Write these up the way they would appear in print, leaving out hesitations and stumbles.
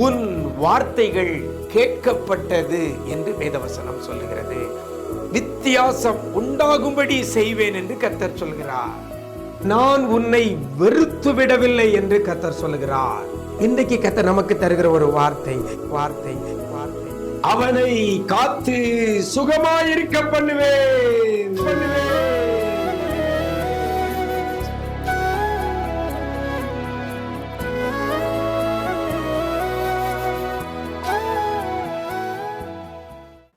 உன் வார்த்தைகள் கேட்கப்பட்டது என்று வேதவசனம் சொல்லுகிறது. வித்தியாசம் உண்டாகும்படி செய்வேன் என்று கர்த்தர் சொல்கிறார். நான் உன்னை வெறுத்து விடவில்லை என்று கர்த்தர் சொல்லுகிறார். இன்றைக்கு கர்த்தர் நமக்கு தருகிற ஒரு வார்த்தை வார்த்தை வார்த்தை அவனை காத்து சுகமாயிருக்க பண்ணுவேன்.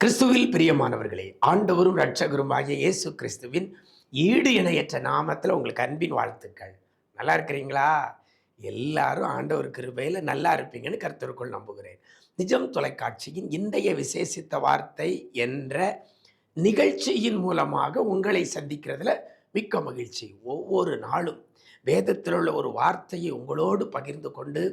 கிறிஸ்துவில் பிரியமானவர்களே, ஆண்டவரும் இரட்சகரும் ஆகிய இயேசு கிறிஸ்துவின் ஈடு இணையற்ற நாமத்தில் உங்களுக்கு அன்பின் வாழ்த்துக்கள். நல்லா இருக்கிறீங்களா? எல்லாரும் ஆண்டவர் கிருபையில் நல்லா இருப்பீங்கன்னு கர்த்தருக்குள் நம்புகிறேன். நிஜம் தொலைக்காட்சியின் இன்றைய விசேஷித்த வார்த்தை என்ற நிகழ்ச்சியின் மூலமாக உங்களை சந்திக்கிறதுல மிக்க மகிழ்ச்சி. ஒவ்வொரு நாளும் வேதத்தில் உள்ள ஒரு வார்த்தையை உங்களோடு பகிர்ந்து கொண்டு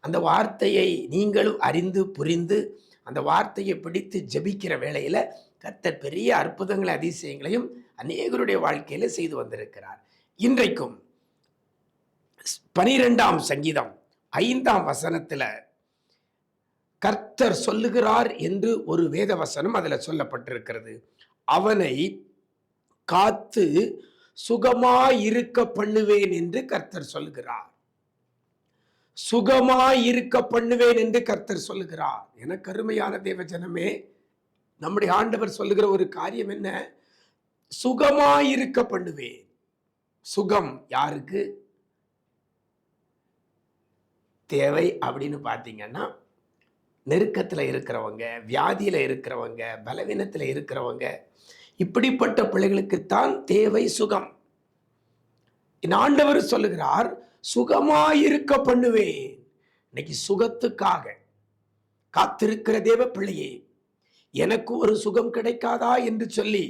அந்த வார்த்தையை நீங்களும் அறிந்து புரிந்து அந்த வார்த்தையை பிடித்து ஜெபிக்கிற வேளையில் கர்த்தர் பெரிய அற்புதங்களை அதிசயங்களையும் அநேகருடைய வாழ்க்கையில செய்து வந்திருக்கிறார். இன்றைக்கும் 12ஆம் சங்கீதம் 5ஆம் வசனத்தில் கர்த்தர் சொல்லுகிறார் என்று ஒரு வேத வசனம் அதில் சொல்லப்பட்டிருக்கிறது. அவனை காத்து சுகமாயிருக்க பண்ணுவேன் என்று கர்த்தர் சொல்லுகிறார். சுகமாயிருக்க பண்ணுவேன் என்று கர்த்தர் சொல்லுகிறார். எனக்கு அருமையான தேவஜனமே, நம்முடைய ஆண்டவர் சொல்லுகிற ஒரு காரியம் என்ன? சுகமாயிருக்க பண்ணுவேன். சுகம் யாருக்கு தேவை அப்படின்னு பார்த்தீங்கன்னா, நெருக்கத்தில் இருக்கிறவங்க, வியாதியில் இருக்கிறவங்க, பலவீனத்தில் இருக்கிறவங்க, இப்படிப்பட்ட பிள்ளைகளுக்குத்தான் தேவை சுகம். என் ஆண்டவர் சொல்லுகிறார், சுகமாயிருக்க பண்ணுவேன். இன்னைக்கு சுகத்துக்காக காத்திருக்கிற தேவ பிள்ளையே, எனக்கு ஒரு சுகம் கிடைக்காதா என்று சொல்லி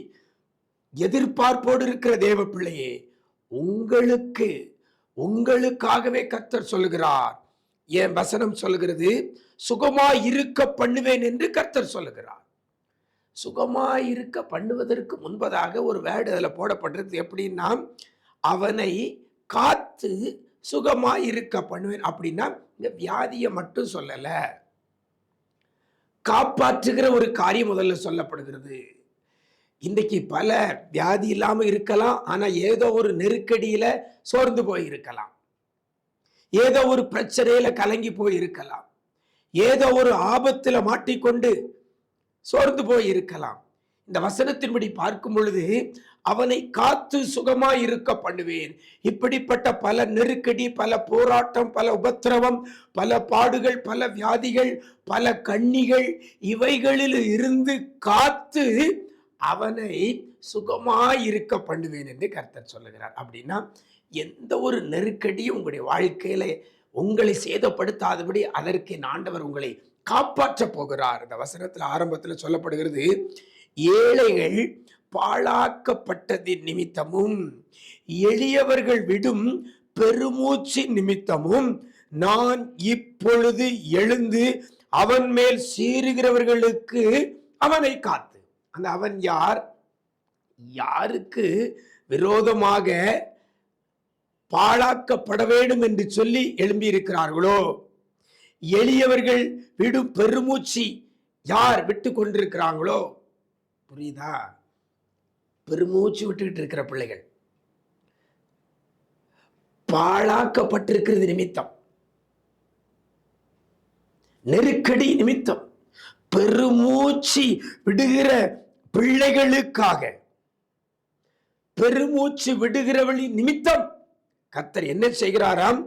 எதிர்பார்ப்போடு இருக்கிற தேவ பிள்ளையே, உங்களுக்காகவே கர்த்தர் சொல்லுகிறார். என் வசனம் சொல்லுகிறது, சுகமாயிருக்க பண்ணுவேன் என்று கர்த்தர் சொல்லுகிறார். சுகமாயிருக்க பண்ணுவதற்கு முன்பதாக ஒரு வேர்டு அதில் போடப்படுறது. எப்படின்னா, அவனை காத்து சுகமாயிருக்க பண்ணுவேன். அப்படின்னா இந்த வியாதியை மட்டும் சொல்லல, காப்பாற்றுகிற ஒரு காரியம் முதல்ல சொல்லப்படுகிறது. இன்றைக்கு பல வியாதி இல்லாம இருக்கலாம், ஆனா ஏதோ ஒரு நெருக்கடியில சோர்ந்து போய் இருக்கலாம், ஏதோ ஒரு பிரச்சனையில கலங்கி போய் இருக்கலாம், ஏதோ ஒரு ஆபத்துல மாட்டிக்கொண்டு சோர்ந்து போய் இருக்கலாம். இந்த வசனத்தின்படி பார்க்கும் பொழுது அவனை காத்து சுகமாய் இருக்க பண்ணுவேன். இப்படிப்பட்ட பல நெருக்கடி, பல போராட்டம், பல உபத்திரவம், பல பாடுகள், பல வியாதிகள், பல கண்ணிகள், இவைகளில் இருந்து காத்து அவனை சுகமாய் இருக்க பண்ணுவேன் என்று கர்த்தர் சொல்லுகிறார். அப்படின்னா எந்த ஒரு நெருக்கடியும் உங்களுடைய வாழ்க்கையில உங்களை சேதப்படுத்தாதபடி அதற்கு ஆண்டவர் உங்களை காப்பாற்ற போகிறார். இந்த வசனத்தில் ஆரம்பத்தில் சொல்லப்படுகிறது, ஏழைகள் பாழாக்கப்பட்டதின் நிமித்தமும் எளியவர்கள் விடும் பெருமூச்சு நிமித்தமும் நான் இப்பொழுது எழுந்து அவன் மேல் சீறுகிறவர்களுக்கு அவனை காத்து. அந்த அவன் யார்? யாருக்கு விரோதமாக பாழாக்கப்பட வேண்டும் என்று சொல்லி எழும்பி இருக்கிறார்களோ, எளியவர்கள் விடும் பெருமூச்சு யார் விட்டு கொண்டிருக்கிறாங்களோ, புரியுதா? பெருமூச்சு விட்டுக்கிட்டு இருக்கிற பிள்ளைகள், பாழாக்கப்பட்டிருக்கிறது நிமித்தம், நெருக்கடி நிமித்தம் பெருமூச்சு விடுகிற பிள்ளைகளுக்காக, பெருமூச்சு விடுகிறவளின் நிமித்தம் கர்த்தர் என்ன செய்கிறாராம்?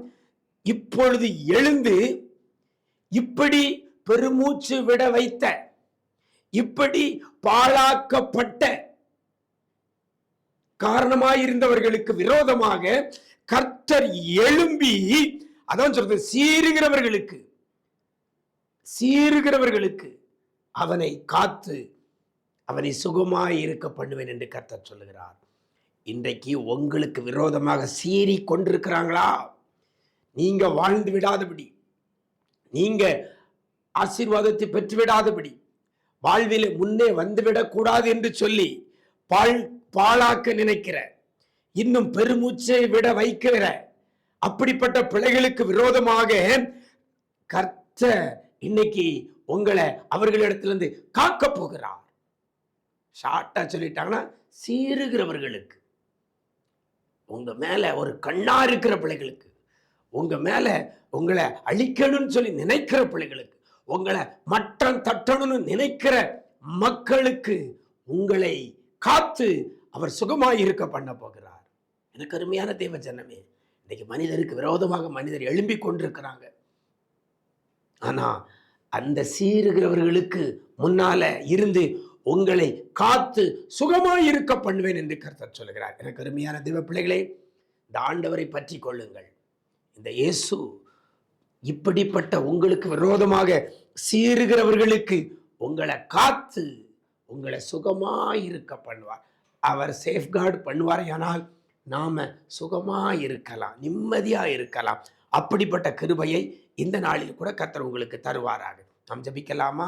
இப்பொழுது எழுந்து இப்படி பெருமூச்சு விட வைத்த, இப்படி பாழாக்கப்பட்ட காரணமாயிருந்தவர்களுக்கு விரோதமாக கர்த்தர் எழும்பி, அதான் சொல்றது, சீறுகிறவர்களுக்கு அவனை காத்து அவனை சுகமாய் இருக்க பண்ணுவேன் என்று கர்த்தர் சொல்லுகிறார். இன்றைக்கு உங்களுக்கு விரோதமாக சீறி கொண்டிருக்கிறாங்களா? நீங்க வாழ்ந்து விடாதபடி, நீங்க ஆசீர்வாதத்தை பெற்று விடாதபடி, வாழ்வில் முன்னே வந்துவிடக் கூடாது என்று சொல்லி பாழாக்க நினைக்கிற, இன்னும் பெருமூச்சை விட வைக்கிற அப்படிப்பட்ட பிள்ளைகளுக்கு விரோதமாக கர்த்தர் இன்னைக்கு உங்களை அவர்களிடத்திலிருந்து காக்க போகிறார். ஷார்ட்டா சொல்லிட்டாங்கன்னா, சீறுகிறவர்களுக்கு, உங்க மேல ஒரு கண்ணா இருக்கிற பிள்ளைகளுக்கு, உங்க மேல உங்களை அழிக்கணும்னு சொல்லி நினைக்கிற பிள்ளைகளுக்கு, உங்களை மட்டம் தட்டணும்னு நினைக்கிற மக்களுக்கு உங்களை காத்து அவர் சுகமாய் இருக்க பண்ண போகிறார். எனக்கு அருமையான தேவ ஜனமே, இன்னைக்கு மனிதருக்கு விரோதமாக மனிதர் எழும்பி கொண்டிருக்கிறாங்க. ஆனா அந்த சீறுகிறவர்களுக்கு முன்னால இருந்து உங்களை காத்து சுகமாய் இருக்க பண்ணுவேன் என்று கர்த்தர் சொல்கிறார். எனக்கு அருமையான தேவ பிள்ளைகளே, இந்த ஆண்டவரை பற்றி கொள்ளுங்கள். இந்த இயேசு இப்படிப்பட்ட உங்களுக்கு விரோதமாக சீறுகிறவர்களுக்கு உங்களை காத்து உங்களை சுகமாய் இருக்க பண்ணுவார். அவர் சேஃப்கார்டு பண்ணுவார். ஆனால் நாம சுகமாய் இருக்கலாம், நிம்மதியா இருக்கலாம். அப்படிப்பட்ட கிருபையை இந்த நாளில் கூட கர்த்தர் உங்களுக்கு தருவாராக. நாம் ஜெபிக்கலாமா?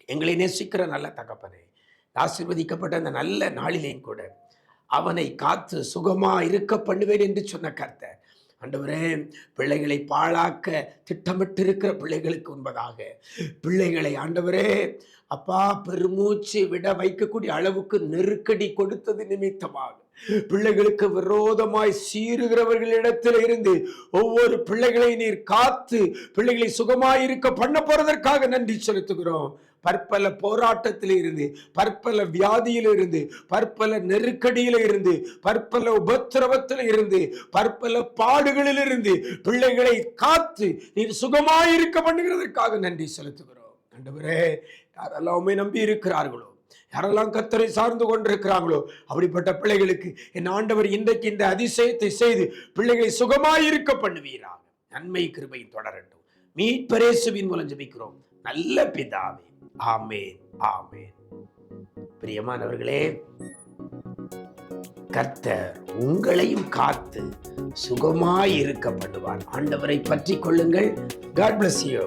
எங்களை நேசிக்கிற நல்ல தகப்பனே, ஆசீர்வதிக்கப்பட்ட அந்த நல்ல நாளிலேயும் கூட அவனை காத்து சுகமா இருக்க பண்ணுவேன் என்று சொன்ன கர்த்தர், ஆண்டவரே, பிள்ளைகளை பாழாக்க திட்டமிட்டு இருக்கிற பிள்ளைகளுக்கு முன்பதாக பிள்ளைகளை ஆண்டவரே அப்பா பெருமூச்சு விட வைக்கக்கூடிய அளவுக்கு நெருக்கடி கொடுத்தது நிமித்தமாக பிள்ளைகளுக்கு விரோதமாய் சீறுகிறவர்களிடத்தில் இருந்து ஒவ்வொரு பிள்ளைகளை நீர் காத்து பிள்ளைகளை சுகமாயிருக்க பண்ண போறதற்காக நன்றி செலுத்துகிறோம். பற்பல போராட்டத்தில் இருந்து, பற்பல வியாதியில இருந்து, பற்பல நெருக்கடியில இருந்து, பற்பல உபத்திரவத்தில் இருந்து, பற்பல பாடுகளில் இருந்து பிள்ளைகளை காத்து நீர் சுகமாயிருக்க பண்ணுகிறதற்காக நன்றி செலுத்துகிறோம். ஆண்டவரே, யாரெல்லாம் உம்மை நம்பி இருக்கிறார்களோ, யாரெல்லாம் கர்த்தரை சார்ந்து கொண்டிருக்கிறாங்களோ அப்படிப்பட்ட பிள்ளைகளுக்கு என் ஆண்டவர் இன்றைக்கு இந்த அதிசயத்தை செய்து பிள்ளைகளை சுகமாயிருக்க பண்ணுவீராக. நன்மை கிருபை தொடரட்டும். மீட்பர் இயேசுவின் மூலம் ஜெபிக்கிறோம் நல்ல பிதாவே, ஆமென், ஆமென். பிரியமானவர்களே, கர்த்தர் உங்களையும் காத்து சுகமாய் இருக்க பண்ணுவார். ஆண்டவரை பற்றி கொள்ளுங்கள். God bless you.